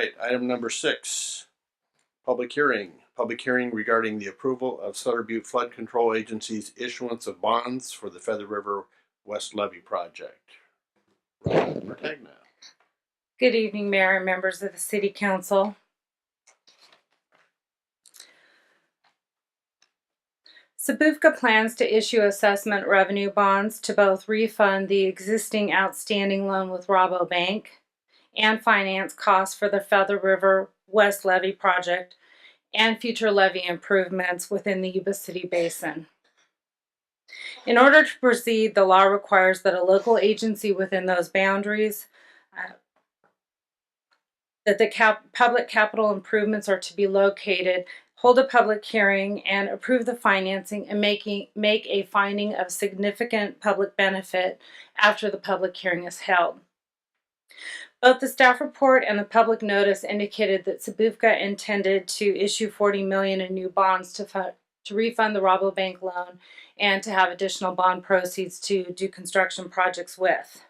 right, item number 6, public hearing. Public hearing regarding the approval of Sutter Butte Flood Control Agency's issuance of bonds for the Feather River West Levee project. Robin Mertagna. Good evening, Mayor and members of the City Council. Sabufka plans to issue assessment revenue bonds to both refund the existing outstanding loan with Rabobank and finance costs for the Feather River West Levee project and future levee improvements within the Yuba City Basin. In order to proceed, the law requires that a local agency within those boundaries that the public capital improvements are to be located, hold a public hearing, and approve the financing and make a finding of significant public benefit after the public hearing is held. Both the staff report and the public notice indicated that Sabufka intended to issue $40 million in new bonds to refund the Rabobank loan and to have additional bond proceeds to do construction projects with.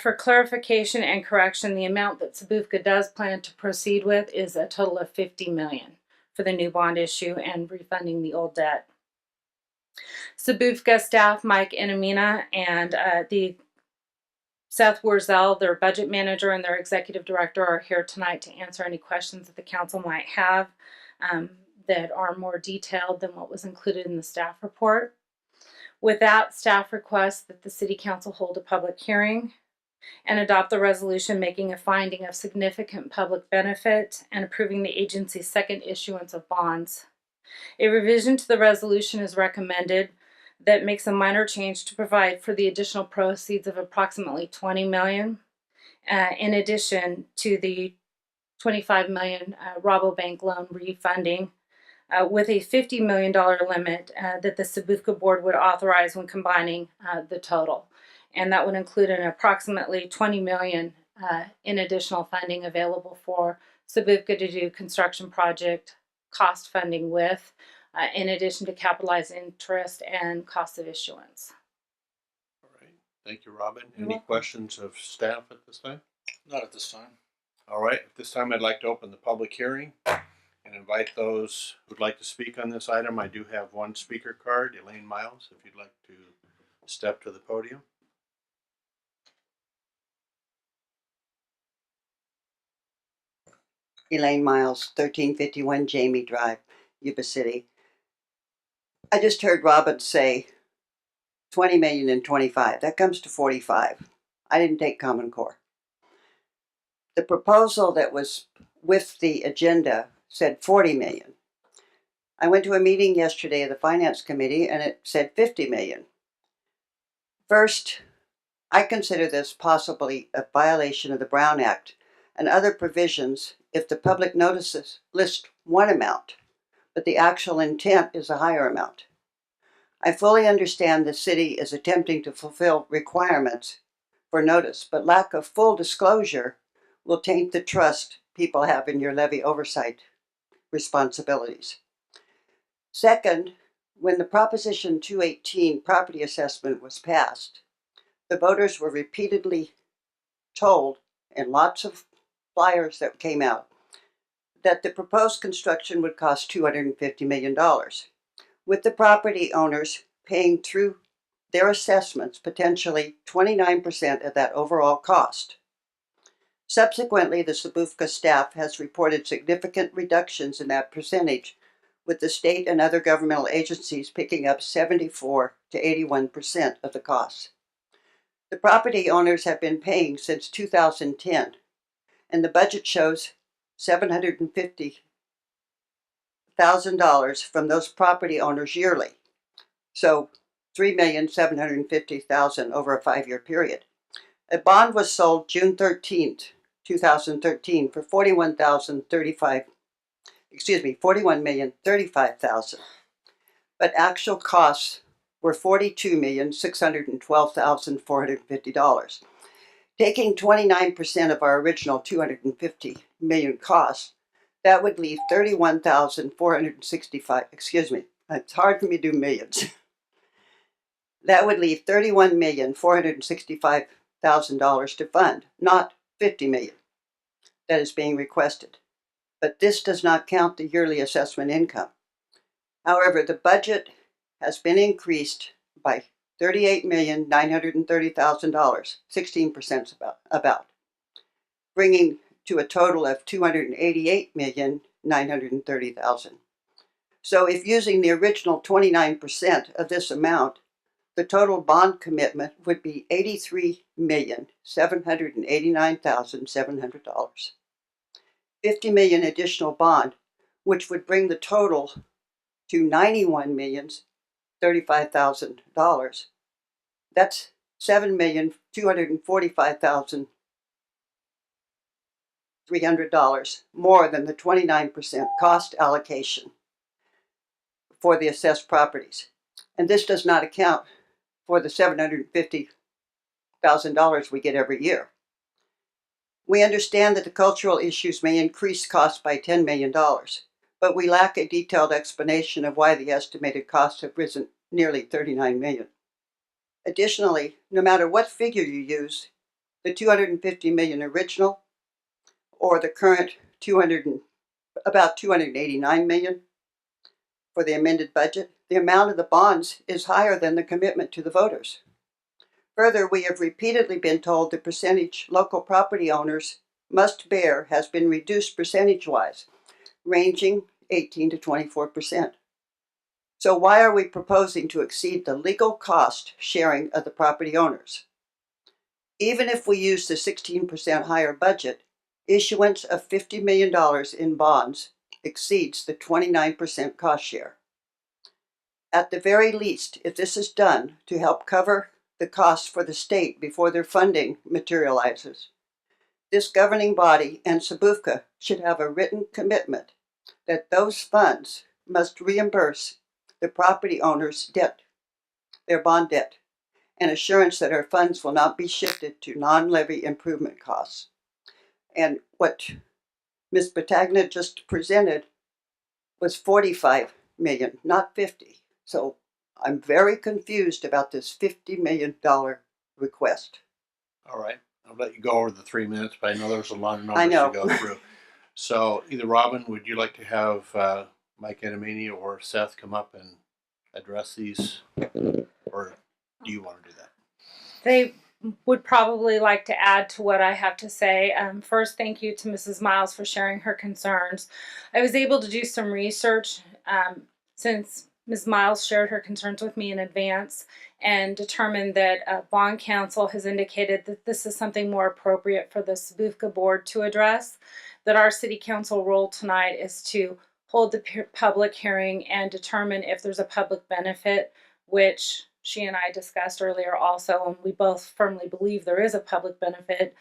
For clarification and correction, the amount that Sabufka does plan to proceed with is a total of $50 million for the new bond issue and refunding the old debt. Sabufka staff, Mike Inamina, and the Seth Wurzel, their budget manager and their executive director, are here tonight to answer any questions that the council might have that are more detailed than what was included in the staff report. With that, staff requests that the City Council hold a public hearing and adopt the resolution making a finding of significant public benefit and approving the agency's second issuance of bonds. A revision to the resolution is recommended that makes a minor change to provide for the additional proceeds of approximately $20 million, in addition to the $25 million Rabobank loan refunding, with a $50 million limit that the Sabufka board would authorize when combining the total. And that would include an approximately $20 million in additional funding available for Sabufka to do construction project cost funding with, in addition to capitalized interest and cost of issuance. All right, thank you, Robin. Any questions of staff at this time? Not at this time. All right, at this time I'd like to open the public hearing and invite those who'd like to speak on this item. I do have one speaker card, Elaine Miles, if you'd like to step to the podium. Elaine Miles, 1351 Jamie Drive, Yuba City. I just heard Robin say 20 million and 25. That comes to 45. I didn't take Common Core. The proposal that was with the agenda said 40 million. I went to a meeting yesterday of the Finance Committee and it said 50 million. First, I consider this possibly a violation of the Brown Act and other provisions if the public notices list one amount, but the actual intent is a higher amount. I fully understand the city is attempting to fulfill requirements for notice, but lack of full disclosure will taint the trust people have in your levy oversight responsibilities. Second, when the Proposition 218 property assessment was passed, the voters were repeatedly told in lots of flyers that came out that the proposed construction would cost $250 million, with the property owners paying through their assessments potentially 29% of that overall cost. Subsequently, the Sabufka staff has reported significant reductions in that percentage, with the state and other governmental agencies picking up 74 to 81% of the costs. The property owners have been paying since 2010, and the budget shows $750,000 from those property owners yearly. So $3,750,000 over a 5-year period. A bond was sold June 13th, 2013 for $41,035,000. But actual costs were $42,612,450. Taking 29% of our original $250 million cost, that would leave $31,465. It's hard for me to do millions. That would leave $31,465,000 to fund, not $50 million. that is being requested, but this does not count the yearly assessment income. However, the budget has been increased by $38,930,000, 16% about, bringing to a total of $288,930,000. So if using the original 29% of this amount, the total bond commitment would be $83,789,700. $50 million additional bond, which would bring the total to $91,035,000. That's $7,245,300 more than the 29% cost allocation for the assessed properties. And this does not account for the $750,000 we get every year. We understand that the cultural issues may increase costs by $10 million, but we lack a detailed explanation of why the estimated costs have risen nearly $39 million. Additionally, no matter what figure you use, the $250 million original or the current about $289 million for the amended budget, the amount of the bonds is higher than the commitment to the voters. Further, we have repeatedly been told the percentage local property owners must bear has been reduced percentage-wise, ranging 18 to 24%. So why are we proposing to exceed the legal cost sharing of the property owners? Even if we use the 16% higher budget, issuance of $50 million in bonds exceeds the 29% cost share. At the very least, if this is done to help cover the costs for the state before their funding materializes, this governing body and Sabufka should have a written commitment that those funds must reimburse the property owner's debt, their bond debt, and assurance that our funds will not be shifted to non-levy improvement costs. And what Ms. Patagna just presented was $45 million, not $50. So I'm very confused about this $50 million request. All right. I'll let you go over the 3 minutes, but I know there's a lot of I numbers know. to go through. So either Robin, would you like to have Mike Enamini or Seth come up and address these? Or do you want to do that? They would probably like to add to what I have to say. First, thank you to Mrs. Miles for sharing her concerns. I was able to do some research since Ms. Miles shared her concerns with me in advance and determined that Bond Counsel has indicated that this is something more appropriate for the Sabufka Board to address, that our City Council role tonight is to hold the public hearing and determine if there's a public benefit, which she and I discussed earlier also, and we both firmly believe there is a public benefit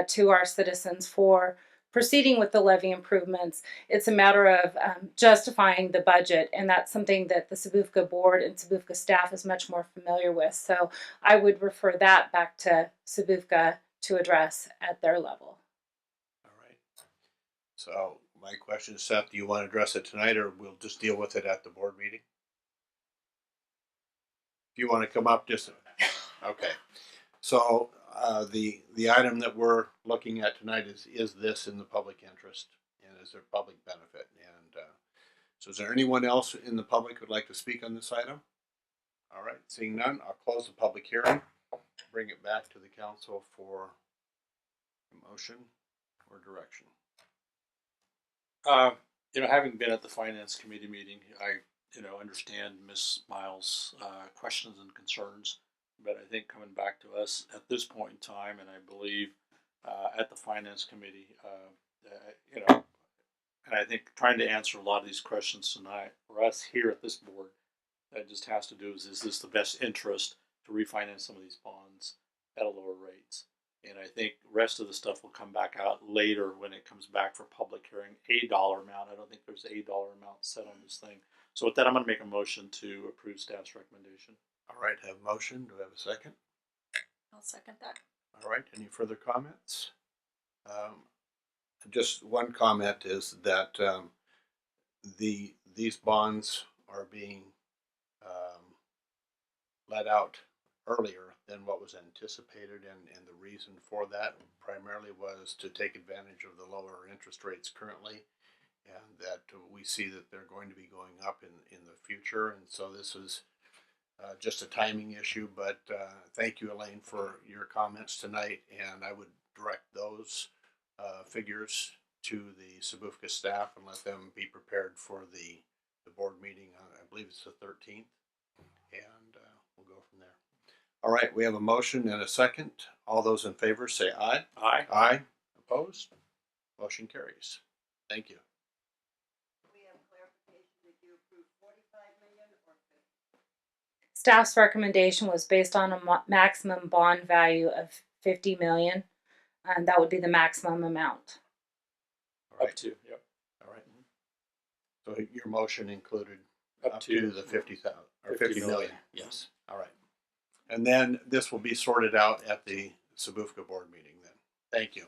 to our citizens for proceeding with the levy improvements. It's a matter of justifying the budget, and that's something that the Sabufka Board and Sabufka staff is much more familiar with. So I would refer that back to Sabufka to address at their level. All right. So my question is, Seth, do you want to address it tonight, or we'll just deal with it at the board meeting? If you want to come up, just okay. So the item that we're looking at tonight is this in the public interest and is there public benefit? And so is there anyone else in the public who would like to speak on this item? All right, seeing none, I'll close the public hearing, bring it back to the council for a motion or direction. Having been at the finance committee meeting, I understand Ms. Miles' questions and concerns, but I think coming back to us at this point in time, and I believe at the finance committee, and I think trying to answer a lot of these questions tonight for us here at this board, that just has to do is this the best interest to refinance some of these bonds at a lower rates? And I think the rest of the stuff will come back out later when it comes back for public hearing. A dollar amount. I don't think there's a dollar amount set on this thing. So with that, I'm going to make a motion to approve staff's recommendation. All right, I have a motion. Do I have a second? I'll second that. All right, any further comments? Just one comment is that these bonds are being let out earlier than what was anticipated, and the reason for that primarily was to take advantage of the lower interest rates currently, and that we see that they're going to be going up in the future, and so this is just a timing issue. But thank you, Elaine, for your comments tonight, and I would direct those figures to the Sabufka staff and let them be prepared for the board meeting on, I believe it's the 13th, and we'll go from there. All right, we have a motion and a second. All those in favor say aye. Aye. Aye. Opposed? Motion carries. Thank you. We have clarification that you approved 45 million or 50. Staff's recommendation was based on a maximum bond value of 50 million, and that would be the maximum amount. All Up right. to, yep. All right. So your motion included Up up to the 50,000 or 50 50 million. Yes. All right. And then this will be sorted out at the Sabufka board meeting then. Thank you.